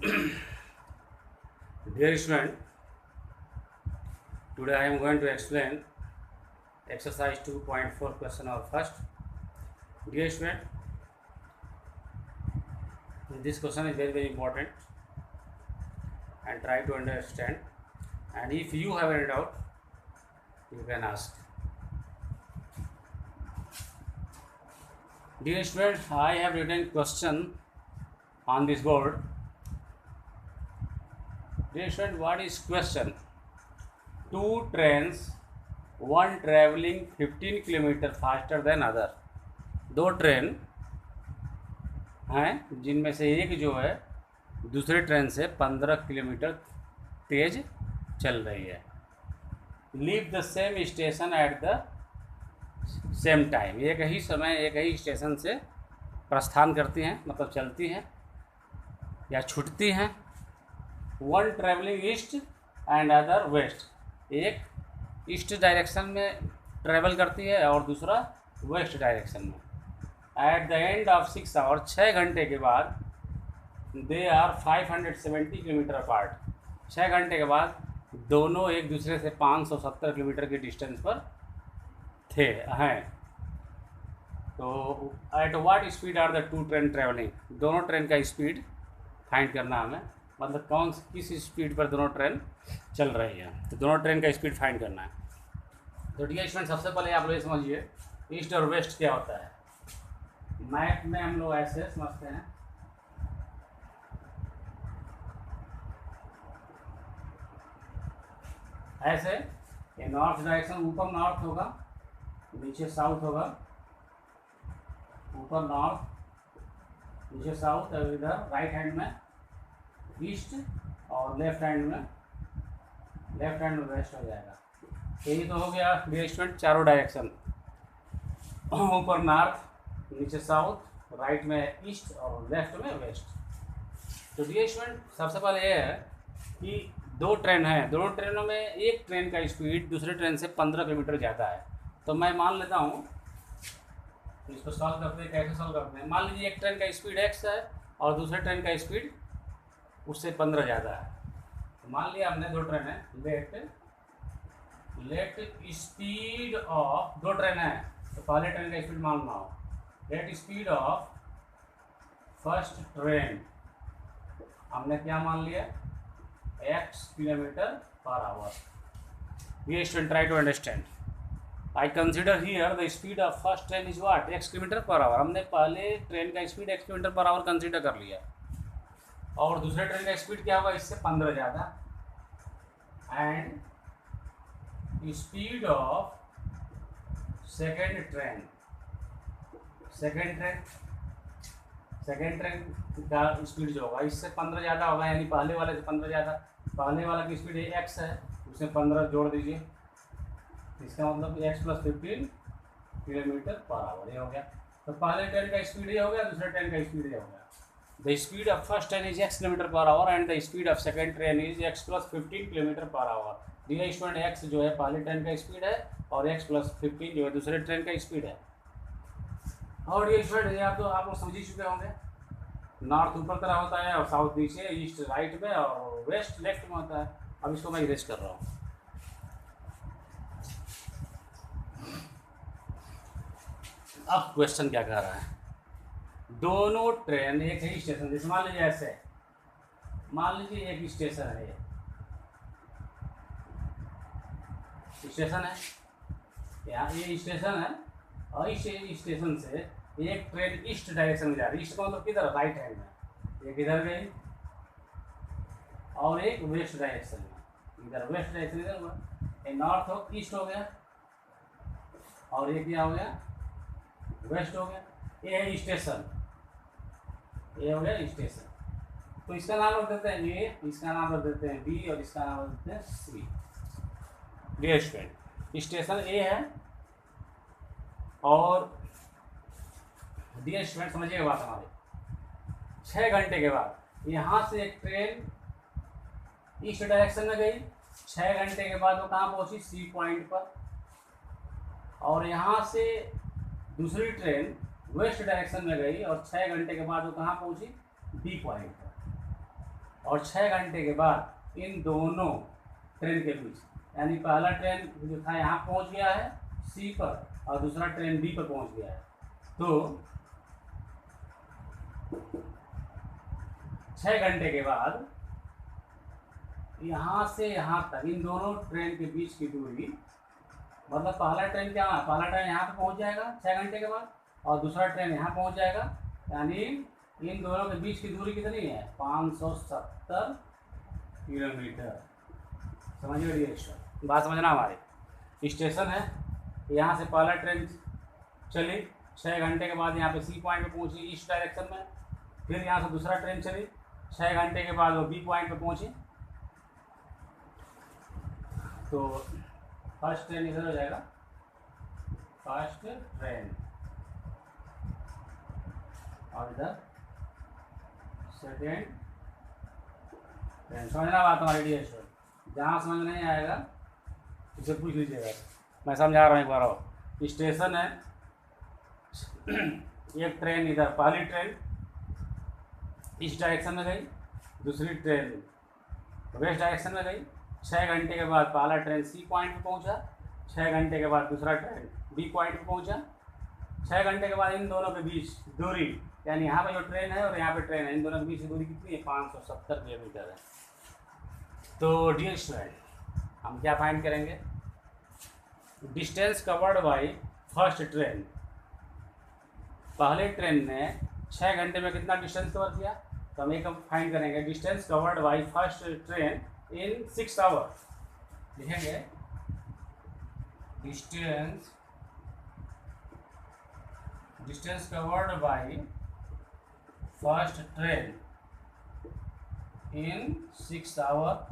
Dear student, today I am going to explain exercise 2.4 question number first. Dear student, this question is very important and try to understand, and if you have any doubt you can ask. Dear student, I have written question on this board. Dear student, what is question? Two trains, one traveling 15 kilometre faster than other. दो train हैं जिनमें से एक जो है दूसरे train से 15 kilometre तेज चल रही है. Leave the same station at the same time. एक ही समय एक ही स्टेशन से प्रस्थान करती हैं, मतलब चलती हैं या छूटती हैं. One traveling east and other west. एक ईस्ट डायरेक्शन में ट्रैवल करती है और दूसरा वेस्ट डायरेक्शन में. At the end of 6 hour, 6 घंटे के बाद, दे आर 570 किलोमीटर अपार्ट. 6 घंटे के बाद दोनों एक दूसरे से 570 किलोमीटर के डिस्टेंस पर हैं. तो at what speed are the two train traveling. दोनों ट्रेन का स्पीड फाइंड करना हमें, मतलब किस स्पीड पर दोनों ट्रेन चल रही है. तो दोनों ट्रेन का स्पीड फाइंड करना है. तो डियर स्टूडेंट, सबसे पहले आप लोग ये समझिए ईस्ट और वेस्ट क्या होता है. मैप में हम लोग ऐसे समझते हैं, ऐसे ये नॉर्थ डायरेक्शन, ऊपर नॉर्थ होगा, नीचे साउथ होगा. ऊपर नॉर्थ, नीचे साउथ, और इधर राइट हैंड में ईस्ट और लेफ्ट हैंड में वेस्ट हो जाएगा. यही तो हो गया डियर स्टूडेंट चारों डायरेक्शन. ऊपर नॉर्थ, नीचे साउथ, राइट में ईस्ट और लेफ्ट में वेस्ट. तो डियर स्टूडेंट, सबसे पहले ये है कि दो ट्रेन हैं, दोनों ट्रेनों में एक ट्रेन का स्पीड दूसरे ट्रेन से 15 किलोमीटर ज़्यादा है. तो मैं मान लेता हूँ, इसको सॉल्व करते हैं. कैसे सॉल्व करते हैं? मान लीजिए एक ट्रेन का स्पीड x है और दूसरे ट्रेन का स्पीड उससे 15 ज़्यादा है. तो मान लिया हमने दो ट्रेन है, लेट स्पीड ऑफ, दो ट्रेन है तो पहले ट्रेन का स्पीड मालूम हो. Let speed of first train हमने क्या मान लिया, x किलोमीटर पर आवर. ये student try to understand. I consider here the speed of first train is what, x kilometre per hour. हमने पहले ट्रेन का speed x kilometre per hour consider कर लिया, और दूसरे ट्रेन का स्पीड क्या होगा, इससे 15 ज़्यादा. And speed of second train का स्पीड जो होगा इससे 15 ज़्यादा होगा, यानी पहले वाले से 15 ज़्यादा. पहले वाला की स्पीड x है, उसमें 15 जोड़ दीजिए, इसका मतलब x + 15 किलोमीटर पर आवर. ये हो गया. तो पहले ट्रेन का स्पीड ये हो गया, दूसरे ट्रेन का स्पीड ये हो गया. The speed of first train is x kilometre per hour and the speed of second train is x + 15 kilometre per hour. Dear student, x जो है पहले ट्रेन का स्पीड है और x + 15 जो है दूसरे ट्रेन का स्पीड है. और डियर स्टूडेंट, ये आप लोग समझ ही चुके होंगे. नॉर्थ ऊपर तरफ होता है और साउथ नीचे, ईस्ट राइट में और वेस्ट लेफ्ट में होता है. अब इसको मैं इरेज कर रहा हूँ. अब क्वेश्चन क्या कह रहा है, दोनों ट्रेन एक ही स्टेशन, जैसे मान लीजिए ऐसे, मान लीजिए एक स्टेशन है, ये स्टेशन है, यहाँ ये स्टेशन है, और इस स्टेशन से एक ट्रेन ईस्ट डायरेक्शन में जा रही है. ईस्ट का मतलब किधर, राइट हैंड में. एक इधर गई और एक वेस्ट डायरेक्शन में, इधर वेस्ट डायरेक्शन इधर हुआ. ये नॉर्थ हो, ईस्ट हो गया, और ये क्या हो गया, वेस्ट हो गया. ये है स्टेशन, ये हो गया स्टेशन. तो इसका नाम रख देते हैं ए, इसका नाम रख देते हैं बी, और इसका नाम रख देते हैं सी. डियर स्टूडेंट, स्टेशन ए है, और डियर स्टूडेंट समझिएगा बात हमारी. 6 घंटे के बाद यहाँ से एक ट्रेन ईस्ट डायरेक्शन में गई. 6 घंटे के बाद वो कहाँ पहुँची, सी पॉइंट पर. और यहाँ से दूसरी ट्रेन वेस्ट डायरेक्शन में गई और 6 घंटे के बाद वो कहाँ पहुँची, बी पॉइंट पर. और 6 घंटे के बाद इन दोनों ट्रेन के बीच, यानी पहला ट्रेन जो था यहाँ पहुँच गया है सी पर और दूसरा ट्रेन बी पर पहुँच गया है, तो 6 घंटे के बाद यहाँ से यहाँ तक इन दोनों ट्रेन के बीच की दूरी, मतलब पहला ट्रेन क्या है, पहला ट्रेन यहाँ पे पहुँच जाएगा 6 घंटे के बाद और दूसरा ट्रेन यहाँ पहुँच जाएगा, यानी इन दोनों के बीच की दूरी कितनी है 570 किलोमीटर। समझिए डियर, बात समझना हमारे। स्टेशन है, यहाँ से पहला ट्रेन चली 6 घंटे के बाद यहाँ पे सी पॉइंट पे पहुँची ईस्ट डायरेक्शन में, फिर यहाँ से दूसरा ट्रेन चली 6 घंटे के बाद वो बी पॉइंट पे पहुँची, तो फर्स्ट ट्रेन इधर हो जाएगा, फर्स्ट ट्रेन, और इधर सेकेंड ट्रेन। समझना बात हमारी डियर स्टूडेंट, जहाँ समझ नहीं आएगा उसे पूछ लीजिएगा, मैं समझा रहा हूँ एक बार और। स्टेशन है, एक ट्रेन इधर, पहली ट्रेन इस डायरेक्शन में गई, दूसरी ट्रेन वेस्ट डायरेक्शन में गई। 6 घंटे के बाद पहला ट्रेन सी पॉइंट पे पहुंचा, 6 घंटे के बाद दूसरा ट्रेन बी पॉइंट पे पहुंचा। 6 घंटे के बाद इन दोनों के बीच दूरी, यानी यहाँ पे जो ट्रेन है और यहाँ पे ट्रेन है, इन दोनों के बीच की दूरी कितनी है 570 किलोमीटर है। तो डियर स्टूडेंट, हम क्या फाइंड करेंगे, distance covered by first train. पहले ट्रेन ने 6 घंटे में कितना डिस्टेंस कवर किया, तो हम एक फाइंड करेंगे distance covered by first train in 6 hour. लिखेंगे distance covered by first train in 6 hour,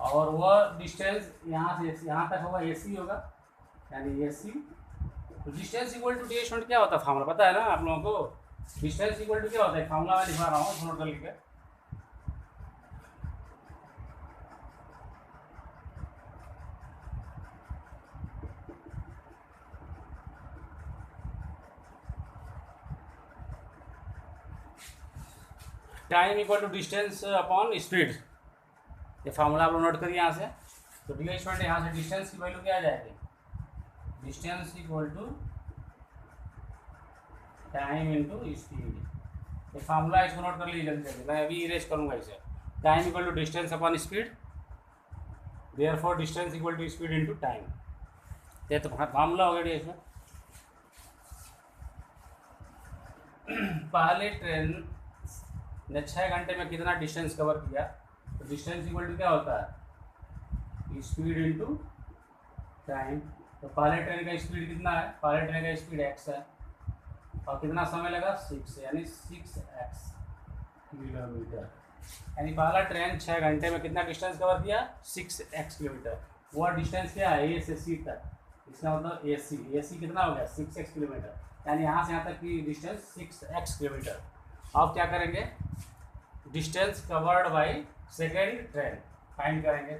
और वह डिस्टेंस यहाँ से यहाँ तक होगा AC होगा, यानी AC। तो distance equal to D student क्या होता है, फार्मूला पता है ना आप लोगों को। डिस्टेंस इक्वल टू क्या होता है, फार्मूला मैं लिखा रहा हूँ नोट कर लिखे। Time equal to distance upon speed, ये फार्मूला आप लोग नोट करिए यहाँ से। तो डियर स्टूडेंट, यहाँ से डिस्टेंस की वैल्यू क्या आ जाएगी, distance equal to time into speed. ये फार्मूला इसको नोट कर लीजिए जल्दी जल्दी, मैं अभी इरेज करूँगा इसे। Time equal to distance upon speed, therefore distance equal to speed into time. ये तो फार्मूला हो गया डियर इसमें। पहले ट्रेन ने 6 घंटे में कितना डिस्टेंस कवर किया, तो डिस्टेंस इक्वल टू क्या होता है, स्पीड इंटू टाइम। तो पहले ट्रेन का स्पीड कितना है, पहले ट्रेन का स्पीड x है, और कितना समय लगा 6, यानी 6x किलोमीटर। यानी पहला ट्रेन 6 घंटे में कितना डिस्टेंस कवर किया, 6x किलोमीटर। वह डिस्टेंस क्या है, A से C तक, इसका मतलब AC कितना हो गया 6x किलोमीटर, यानी यहाँ से यहाँ तक की डिस्टेंस 6x किलोमीटर। अब क्या करेंगे, distance covered by second train find करेंगे।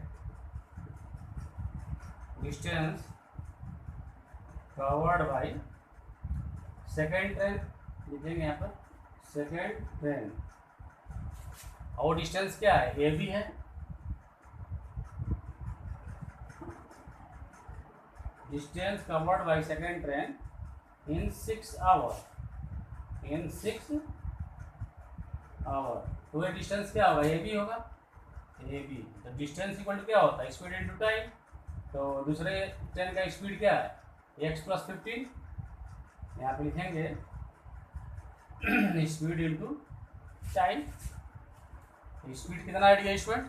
Distance covered by second train लिखेंगे यहाँ पर, सेकेंड ट्रेन, और डिस्टेंस क्या है, AB है। Distance covered by second train in 6 hour, in 6 hour. तो ये डिस्टेंस क्या होगा, AB होगा, AB। तो डिस्टेंस इक्वल टू क्या होता है, स्पीड इंटू टाइम। तो दूसरे ट्रेन का स्पीड क्या है, x + 15, यहाँ पे लिखेंगे स्पीड इंटू टाइम। स्पीड कितना है डियर स्टूडेंट,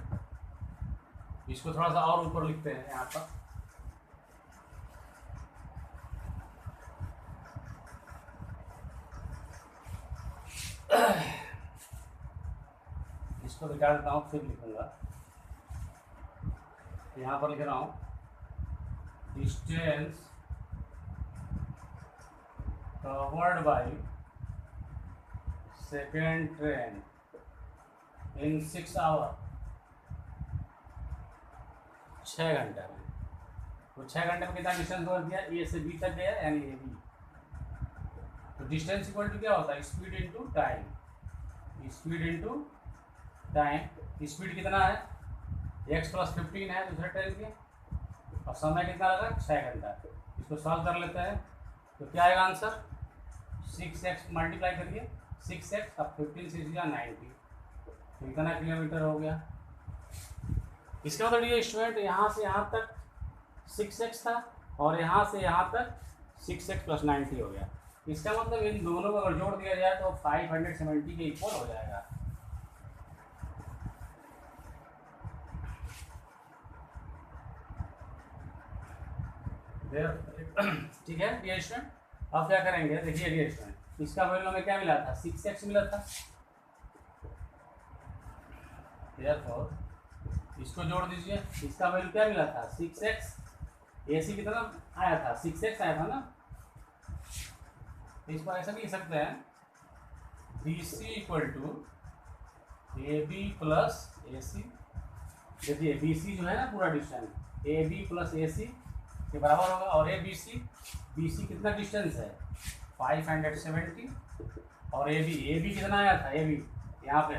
इसको थोड़ा सा और ऊपर लिखते हैं यहाँ पर, इसको मिटा देता हूँ फिर लिखूंगा। यहाँ पर लिख रहा हूँ distance covered by second train in 6 hour, 6 घंटे में। तो 6 घंटे में कितना डिस्टेंस कवर किया, A से B तक गया, यानी AB। तो डिस्टेंस इक्वल टू क्या होता है, speed into time. Speed into time. Speed कितना है, x + 15 है दूसरे ट्रेन के, और समय कितना लगा 6 घंटा। इसको सॉल्व कर लेते हैं तो क्या आएगा आंसर, 6x मल्टीप्लाई करिए 6x, अब 15 से 90, तो इतना किलोमीटर हो गया। इसका मतलब ये स्टूडेंट यहाँ से यहाँ तक 6x था और यहाँ से यहाँ तक 6x + 90 हो गया। इसका मतलब इन दोनों को अगर जोड़ दिया जाए तो 570 के इक्वल हो जाएगा। ठीक है डियर स्टूडेंट, अब क्या करेंगे, देखिए डियर स्टूडेंट, इसका वैल्यू हमें क्या मिला था, 6x मिला था। देयरफॉर इसको जोड़ दीजिए, इसका वैल्यू क्या मिला था 6x, AC कितना आया था 6x आया था ना। इसको ऐसा भी लिख सकते हैं, BC = AB + AC। देखिए BC जो है ना पूरा डिस्टेंस, AB + AC के बराबर होगा, और BC कितना डिस्टेंस है 570, और AB कितना आया था, AB यहाँ पे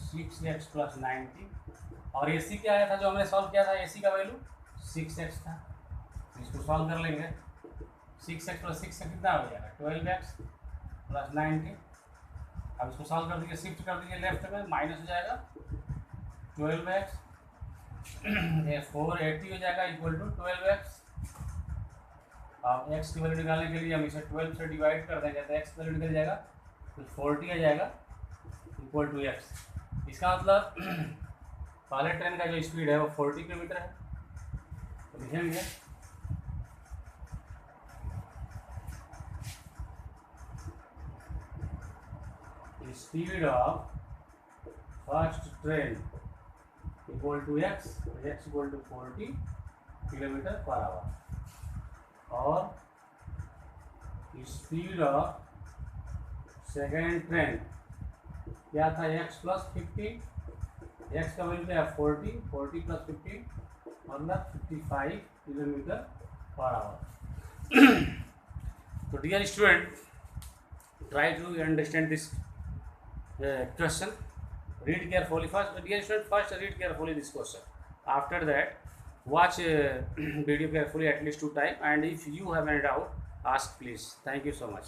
6x + 90, और AC क्या आया था जो हमने सॉल्व किया था, AC का वैल्यू 6x था। इसको सॉल्व कर लेंगे, 6x + 6 कितना हो जाएगा 12x + 90। अब इसको सॉल्व कर दीजिए, शिफ्ट कर दीजिए लेफ्ट में, माइनस हो जाएगा 12x, 480 हो जाएगा = 12x। अब x की वैल्यू निकालने के लिए हम इसे 12 से डिवाइड कर देंगे तो x की वैल्यू निकल जाएगा, तो 40 आ जाएगा = x। इसका मतलब पहले ट्रेन का जो स्पीड है वो 40 किलोमीटर है, तो लिखेंगे speed of first train = x, x = 40 km/h, और स्पीड ऑफ सेकेंड ट्रेन क्या था, x + 15, x का वैल्यू क्या है 40 + 15 मतलब 55 km/h। तो dear student, try to understand this question, read carefully first, dear student, first read carefully this question, after that watch video carefully at least 2 times, and if you have any doubt ask please. Thank you so much.